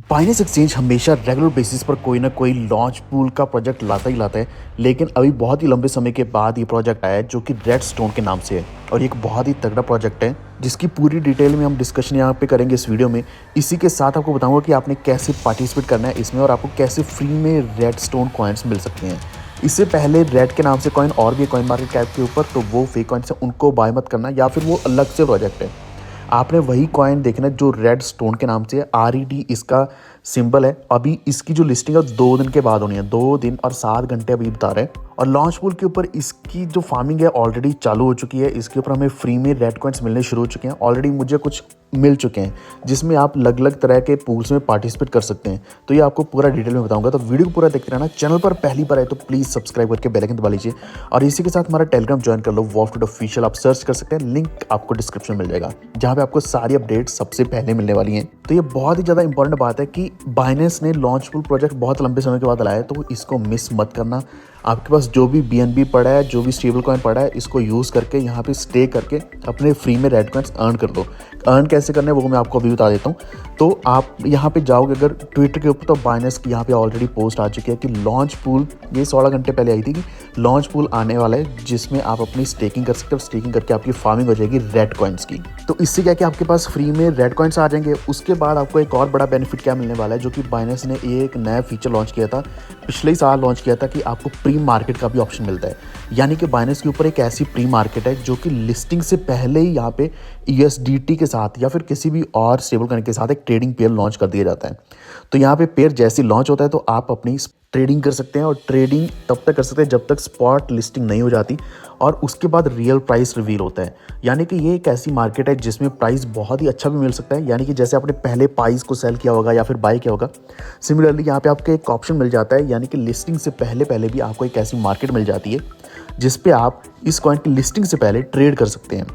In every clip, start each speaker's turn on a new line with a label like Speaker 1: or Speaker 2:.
Speaker 1: Binance exchange हमेशा regular basis पर कोई ना कोई लॉन्च पूल का प्रोजेक्ट लाता ही लाता है। लेकिन अभी बहुत ही लंबे समय के बाद ये प्रोजेक्ट आया है जो कि रेडस्टोन के नाम से है और ये एक बहुत ही तगड़ा प्रोजेक्ट है जिसकी पूरी डिटेल में हम डिस्कशन यहाँ पे करेंगे इस वीडियो में। इसी के साथ आपको बताऊंगा कि आपने कैसे पार्टिसिपेट करना है इसमें और आपको कैसे फ्री में रेडस्टोन कॉइन्स मिल सकते हैं। इससे पहले रेड के नाम से कॉइन और भी कॉइन मार्केट कैप के ऊपर, तो वो फेक कॉइन्स है, उनको बाय मत करना या फिर वो अलग से प्रोजेक्ट है। आपने वही कॉइन देखना जो रेड स्टोन के नाम से है, RED इसका सिंबल है। अभी इसकी जो लिस्टिंग है 2 दिन के बाद होनी है, 2 दिन और 7 घंटे अभी बता रहे हैं। और लॉन्च पूल के ऊपर इसकी जो फार्मिंग है ऑलरेडी चालू हो चुकी है। इसके ऊपर हमें फ्री में रेड कॉइन्स मिलने शुरू हो चुके हैं। ऑलरेडी मुझे कुछ मिल चुके हैं जिसमें आप अलग अलग तरह के पूल्स में पार्टिसिपेट कर सकते हैं। तो ये आपको पूरा डिटेल में बताऊंगा, तो वीडियो को पूरा देखते रहना। चैनल पर पहली बार आए तो प्लीज़ सब्सक्राइब करके बेल आइकन दबा लीजिए और इसी के साथ हमारा टेलीग्राम ज्वाइन कर लो, वॉल्फ ऑफिशियल। आप सर्च कर सकते हैं, लिंक आपको डिस्क्रिप्शन मिल जाएगा जहाँ पे आपको सारी अपडेट सबसे पहले मिलने वाली हैं। तो ये बहुत ही ज़्यादा इंपॉर्टेंट बात है कि बाइनेंस ने लॉन्च पूल प्रोजेक्ट बहुत लंबे समय के बाद लाया है, तो इसको मिस मत करना। आपके पास जो भी BNB पड़ा है, जो भी स्टेबल कॉइन पड़ा है, इसको यूज़ करके यहाँ पे स्टे करके अपने फ्री में रेड कॉइन्स अर्न कर दो। अर्न कैसे करना है वो मैं आपको अभी बता देता हूँ। तो आप यहाँ पे जाओगे अगर ट्विटर के ऊपर, तो बाइनेंस की यहाँ पे ऑलरेडी पोस्ट आ चुकी है कि लॉन्च पूल, ये 16 घंटे पहले आई थी कि लॉन्च पूल आने वाला है जिसमें आप अपनी स्टेकिंग कर सकते हो। स्टेकिंग करके आपकी फार्मिंग हो जाएगी रेड कॉइन्स की। तो इससे क्या कि आपके पास फ्री में रेड कॉइन्स आ जाएंगे। उसके बाद आपको एक और बड़ा बेनिफिट क्या मिलने वाला है, जो कि बाइनेंस ने एक नया फीचर लॉन्च किया था, पिछले ही साल लॉन्च किया था, कि आपको प्री मार्केट का भी ऑप्शन मिलता है। यानी कि बाइनेंस के ऊपर एक ऐसी प्री मार्केट है जो कि लिस्टिंग से पहले ही यहाँ पे USDT के साथ या फिर किसी भी और स्टेबल कॉइन के साथ एक ट्रेडिंग पेयर लॉन्च कर दिया जाता है। तो यहाँ पे पेयर जैसे लॉन्च होता है तो आप अपनी ट्रेडिंग कर सकते हैं, और ट्रेडिंग तब तक कर सकते हैं जब तक स्पॉट लिस्टिंग नहीं हो जाती और उसके बाद रियल प्राइस रिवील होता है। यानी कि ये एक ऐसी मार्केट है जिसमें प्राइस बहुत ही अच्छा भी मिल सकता है। यानी कि जैसे आपने पहले प्राइस को सेल किया होगा या फिर बाय किया होगा, सिमिलरली यहाँ पे आपको एक ऑप्शन मिल जाता है। यानी कि लिस्टिंग से पहले पहले भी आपको एक ऐसी मार्केट मिल जाती है जिस पे आप इस कॉइन की लिस्टिंग से पहले ट्रेड कर सकते हैं।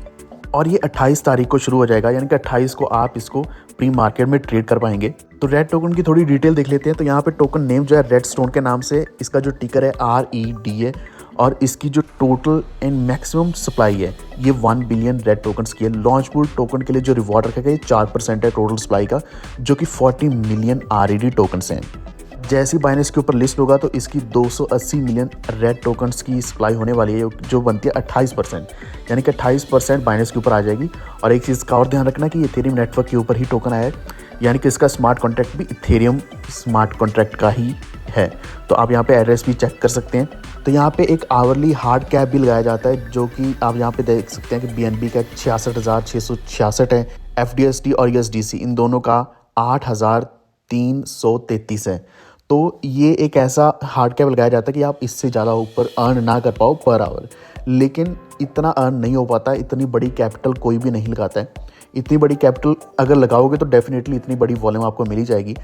Speaker 1: और ये 28 तारीख को शुरू हो जाएगा, यानी कि 28 को आप इसको प्री मार्केट में ट्रेड कर पाएंगे। तो रेड टोकन की थोड़ी डिटेल देख लेते हैं। तो यहाँ पे टोकन नेम जो है रेड स्टोन के नाम से, इसका जो टिकर है RED है, और इसकी जो टोटल एंड मैक्सिमम सप्लाई है ये 1 बिलियन रेड टोकन्स की है। लॉन्च पूल टोकन के लिए जो रिवॉर्ड रखा गया 4% है टोटल सप्लाई का, जो कि 40 मिलियन RED टोकन्स हैं। जैसे ही बाइनेंस के ऊपर लिस्ट होगा तो इसकी 280 मिलियन रेड टोकन्स की सप्लाई होने वाली है, जो बनती है 28%। यानी कि 28% बाइनेंस के ऊपर आ जाएगी। और एक चीज़ का और ध्यान रखना कि इथेरियम नेटवर्क के ऊपर ही टोकन आया है, यानी कि इसका स्मार्ट कॉन्ट्रैक्ट भी इथेरियम स्मार्ट कॉन्ट्रैक्ट का ही है। तो आप यहाँ पे एड्रेस भी चेक कर सकते हैं। तो यहाँ पे एक आवरली हार्ड कैप भी लगाया जाता है, जो कि आप यहाँ पे देख सकते हैं कि BNB का 66,666 है, FDST और USDC इन दोनों का 8,333 है। तो ये एक ऐसा हार्ड कैप लगाया जाता है कि आप इससे ज़्यादा ऊपर अर्न ना कर पाओ पर आवर। लेकिन इतना अर्न नहीं हो पाता, इतनी बड़ी कैपिटल कोई भी नहीं लगाता है। इतनी बड़ी कैपिटल अगर लगाओगे तो डेफिनेटली इतनी बड़ी वॉल्यूम आपको मिल ही जाएगी।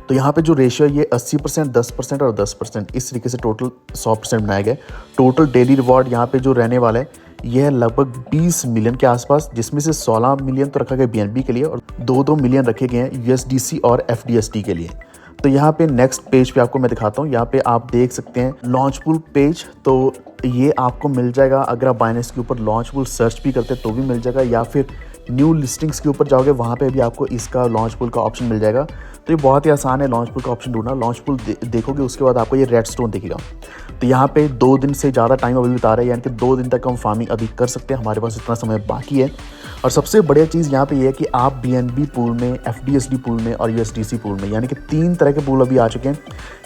Speaker 1: तो यहाँ पे जो रेशियो है ये 80%, 10% और 10%, इस तरीके से टोटल 100% बनाया गया। टोटल डेली रिवॉर्ड यहाँ पे जो रहने वाला है यह है लगभग 20 मिलियन के आसपास, जिसमें से 16 मिलियन तो रखा गया BNB के लिए और 2-2 मिलियन रखे गए हैं USDC और FDST के लिए। तो यहाँ पे नेक्स्ट पेज पे आपको मैं दिखाता हूँ। यहाँ पे आप देख सकते हैं लॉन्च पूल पेज। तो ये आपको मिल जाएगा, अगर आप बाइनेंस के ऊपर लॉन्च पूल सर्च भी करते हैं तो भी मिल जाएगा, या फिर न्यू लिस्टिंग्स के ऊपर जाओगे वहाँ पे भी आपको इसका लॉन्च पूल का ऑप्शन मिल जाएगा। तो ये बहुत ही आसान है लॉन्च पूल का ऑप्शन ढूंढना। लॉन्च पूल देखोगे उसके बाद आपको ये रेड स्टोन दिखेगा। तो यहाँ पे 2 दिन से ज़्यादा टाइम अभी बता रहे हैं, यानी कि 2 दिन तक हम फार्मिंग अभी कर सकते हैं, हमारे पास इतना समय बाकी है। और सबसे बढ़िया चीज़ यहाँ पे ये है कि आप BNB पूल में, FDST पूल में और USDC पूल में, यानी कि 3 तरह के पूल अभी आ चुके हैं।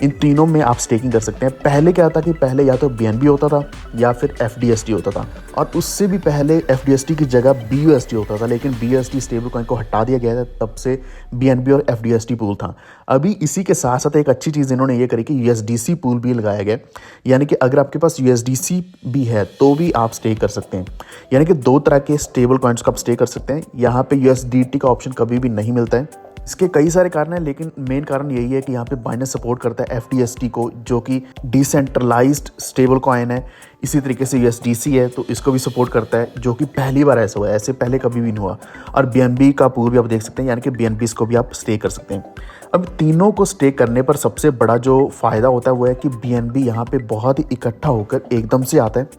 Speaker 1: इन तीनों में आप स्टेकिंग कर सकते हैं। पहले क्या था कि पहले या तो BNB होता था या फिर FDST होता था, और उससे भी पहले FDST की जगह BUSD होता था, लेकिन BUSD स्टेबल कॉइन को हटा दिया गया था, तब से BNB और FDST पूल था। अभी इसी के साथ साथ एक अच्छी चीज़ इन्होंने ये करी कि USDC पूल भी लगाया गया, यानी कि अगर आपके पास USDC भी है तो भी आप स्टे कर सकते हैं। यानी कि 2 तरह के स्टेबल कॉइन्स को आप स्टे कर सकते हैं। यहाँ पे USDT का ऑप्शन कभी भी नहीं मिलता है। इसके कई सारे कारण हैं, लेकिन मेन कारण यही है कि यहाँ पे बाइनेंस सपोर्ट करता है FDST को, जो कि डिसेंट्रलाइज्ड स्टेबल कॉइन है। इसी तरीके से USDC है तो इसको भी सपोर्ट करता है, जो कि पहली बार ऐसा हुआ है, ऐसे पहले कभी भी नहीं हुआ। और BNB का पूल भी आप देख सकते हैं, यानी कि BNB को भी आप स्टे कर सकते हैं। अब तीनों को स्टेक करने पर सबसे बड़ा जो फ़ायदा होता है वो है कि बीएनबी यहाँ पे बहुत ही इकट्ठा होकर एकदम से आता है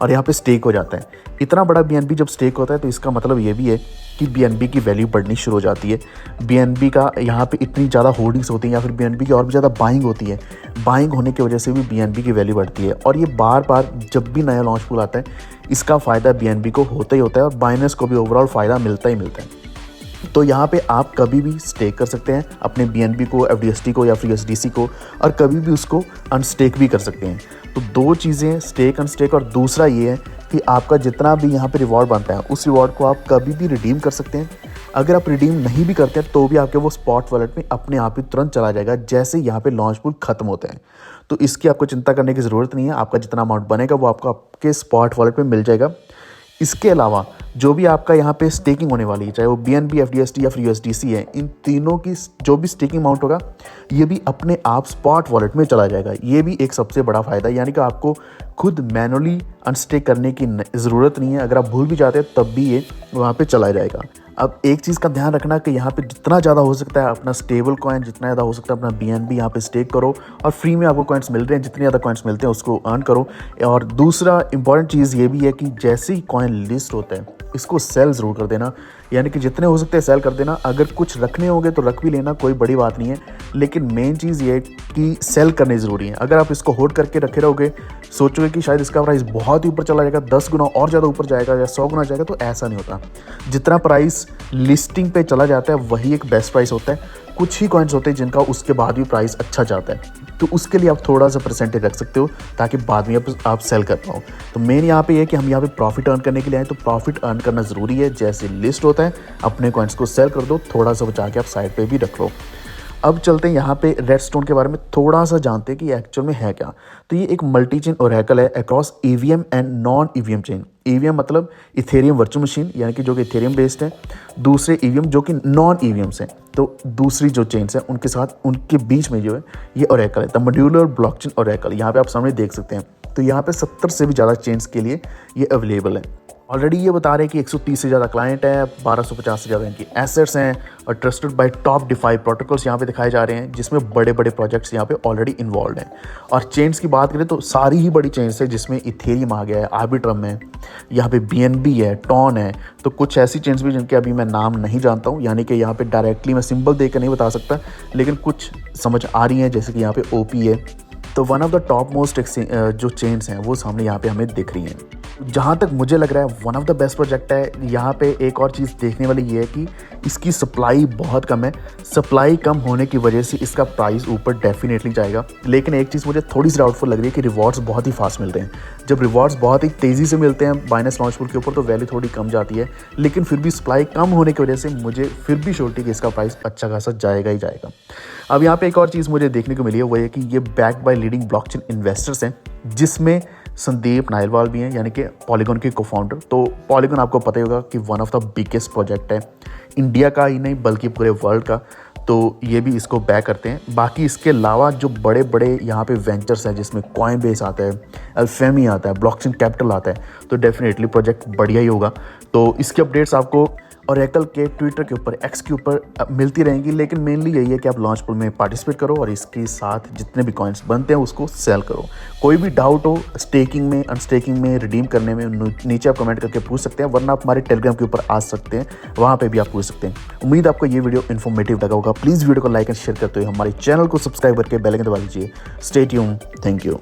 Speaker 1: और यहाँ पे स्टेक हो जाता है। इतना बड़ा बीएनबी जब स्टेक होता है तो इसका मतलब ये भी है कि बीएनबी की वैल्यू बढ़नी शुरू हो जाती है। बीएनबी का यहाँ पे इतनी ज़्यादा होल्डिंग्स होती हैं या फिर बीएनबी की और भी ज़्यादा बाइंग होती है। बाइंग होने की वजह से भी बीएनबी की वैल्यू बढ़ती है और ये बार बार जब भी नया लॉन्च पूल आता है इसका फ़ायदा बीएनबी को होता ही होता है और बाइनर्स को भी ओवरऑल फ़ायदा मिलता ही मिलता है। तो यहाँ पे आप कभी भी स्टेक कर सकते हैं अपने बीएनबी को, एफडीएसटी को या फिर यूएसडीसी को, और कभी भी उसको अनस्टेक भी कर सकते हैं। तो दो चीज़ें, स्टेक अनस्टेक, और दूसरा ये है कि आपका जितना भी यहाँ पे रिवॉर्ड बनता है उस रिवॉर्ड को आप कभी भी रिडीम कर सकते हैं। अगर आप रिडीम नहीं भी करते हैं तो भी आपके वो स्पॉट वॉलेट में अपने आप ही तुरंत चला जाएगा जैसे यहाँ पे लॉन्च पूल खत्म होते हैं। तो इसकी आपको चिंता करने की ज़रूरत नहीं है। आपका जितना अमाउंट बनेगा वो आपको आपके स्पॉट वॉलेट में मिल जाएगा। इसके अलावा जो भी आपका यहाँ पे स्टेकिंग होने वाली है, चाहे वो बीएनबी, एफडीएसटी या फिर यूएसडीसी है, इन तीनों की जो भी स्टेकिंग अमाउंट होगा ये भी अपने आप स्पॉट वॉलेट में चला जाएगा। ये भी एक सबसे बड़ा फ़ायदा है, यानी कि आपको खुद मैनुअली अनस्टेक करने की ज़रूरत नहीं है। अगर आप भूल भी जाते हैं तब भी ये वहाँ पे चला जाएगा। अब एक चीज़ का ध्यान रखना कि यहाँ पे जितना ज़्यादा हो सकता है अपना स्टेबल कॉइन, जितना ज़्यादा हो सकता है अपना बीएनबी यहाँ पे स्टेक करो और फ्री में आपको कॉइन्स मिल रहे हैं, जितने ज़्यादा कॉइन्स मिलते हैं उसको अर्न करो। और दूसरा इंपॉर्टेंट चीज़ ये भी है कि जैसे ही कॉइन लिस्ट होता है इसको सेल ज़रूर कर देना, यानी कि जितने हो सकते हैं सेल कर देना। अगर कुछ रखने होंगे तो रख भी लेना, कोई बड़ी बात नहीं है, लेकिन मेन चीज़ ये है कि सेल करने ज़रूरी है। अगर आप इसको होल्ड करके रखे रहोगे, सोचोगे कि शायद इसका प्राइस बहुत ही ऊपर चला जाएगा, 10 गुना और ज़्यादा ऊपर जाएगा या 100 गुना जाएगा, तो ऐसा नहीं होता। जितना प्राइस लिस्टिंग पे चला जाता है वही एक बेस्ट प्राइस होता है। कुछ ही कॉइन्स होते हैं जिनका उसके बाद भी प्राइस अच्छा जाता है, तो उसके लिए आप थोड़ा सा परसेंटेज रख सकते हो ताकि बाद में आप सेल कर पाओ। तो मेन यहाँ पे ये है कि हम यहाँ पे प्रॉफिट अर्न करने के लिए आए, तो प्रॉफिट अर्न करना ज़रूरी है। जैसे लिस्ट होता है अपने कॉइन्स को सेल कर दो, थोड़ा सा बचा के आप साइड पे भी रख लो। अब चलते हैं यहाँ पे रेडस्टोन के बारे में थोड़ा सा जानते हैं कि एक्चुअल में है क्या। तो ये एक मल्टी चेन ओरेकल है across EVM and non EVM chain. EVM मतलब इथेरियम वर्चुअल मशीन, यानी कि जो कि इथेरियम बेस्ड है। दूसरे ईवीएम जो कि नॉन ईवीएम्स हैं, तो दूसरी जो चेन्स हैं उनके साथ उनके बीच में जो है ये ओरेकल है, द मॉड्यूलर ब्लॉकचेन ओरेकल। यहाँ पे आप सामने देख सकते हैं। तो यहाँ पे 70 से भी ज़्यादा चेन्स के लिए ये अवेलेबल है। ऑलरेडी ये बता रहे हैं कि 130 से ज़्यादा क्लाइंट है, 1250 से ज़्यादा इनकी एसेट्स हैं और trusted by top DeFi protocols यहाँ पे दिखाए जा रहे हैं, जिसमें बड़े बड़े प्रोजेक्ट्स यहाँ पे ऑलरेडी इन्वॉल्व हैं। और चेन्स की बात करें तो सारी ही बड़ी चेन्स है, जिसमें इथेरियम आ गया है, आर्बिट्रम है, यहाँ पे बीएनबी है, टॉन है। तो कुछ ऐसी चेन्स भी जिनके अभी मैं नाम नहीं जानता हूँ, यानी कि यहाँ पे डायरेक्टली मैं सिंबल देकर नहीं बता सकता, लेकिन कुछ समझ आ रही हैं, जैसे कि यहाँ पे ओपी है। तो one of the top most जो चेन्स हैं वो सामने यहाँ पे हमें दिख रही हैं। जहाँ तक मुझे लग रहा है one of the best project है। यहाँ पे एक और चीज़ देखने वाली ये है कि इसकी सप्लाई बहुत कम है। सप्लाई कम होने की वजह से इसका प्राइस ऊपर डेफिनेटली जाएगा। लेकिन एक चीज़ मुझे थोड़ी सी डाउटफुल लग रही है कि रिवॉर्ड्स बहुत ही फास्ट मिल रहे हैं। जब रिवॉर्ड्स बहुत ही तेज़ी से मिलते हैं बाइनेंस लॉन्च पूल के ऊपर तो वैल्यू थोड़ी कम जाती है, लेकिन फिर भी सप्लाई कम होने की वजह से मुझे फिर भी श्योरिटी कि इसका प्राइस अच्छा खासा जाएगा ही जाएगा। अब यहाँ पे एक और चीज़ मुझे देखने को मिली है, वो ये कि ये backed by leading blockchain investors हैं, जिसमें संदीप नायलवाल भी हैं, यानी कि पॉलीगॉन के को-फाउंडर। तो पॉलीगॉन आपको पता ही होगा कि one of the biggest project है इंडिया का ही नहीं बल्कि पूरे वर्ल्ड का। तो ये भी इसको बैक करते हैं। बाकी इसके अलावा जो बड़े बड़े यहाँ पे वेंचर्स हैं, जिसमें कॉइनबेस आता है, अल्फेमी आता है, ब्लॉकचेन कैपिटल आता है, तो डेफिनेटली प्रोजेक्ट बढ़िया ही होगा। तो इसकी अपडेट्स आपको ओरेकल के ट्विटर के ऊपर, एक्स के ऊपर मिलती रहेंगी। लेकिन मेनली यही है कि आप लॉन्च पूल में पार्टिसिपेट करो और इसके साथ जितने भी कॉइन्स बनते हैं उसको सेल करो। कोई भी डाउट हो स्टेकिंग में, अनस्टेकिंग में, रिडीम करने में, नीचे आप कमेंट करके पूछ सकते हैं, वरना आप हमारे टेलीग्राम के ऊपर आ सकते हैं, वहाँ पे भी आप पूछ सकते हैं। उम्मीद आपको ये वीडियो इन्फॉर्मेटिव लगा होगा। प्लीज़ वीडियो को लाइक एंड शेयर करते हुए हमारे चैनल को सब्सक्राइब करके बेल आइकन दबा दीजिए। Stay tuned, thank you.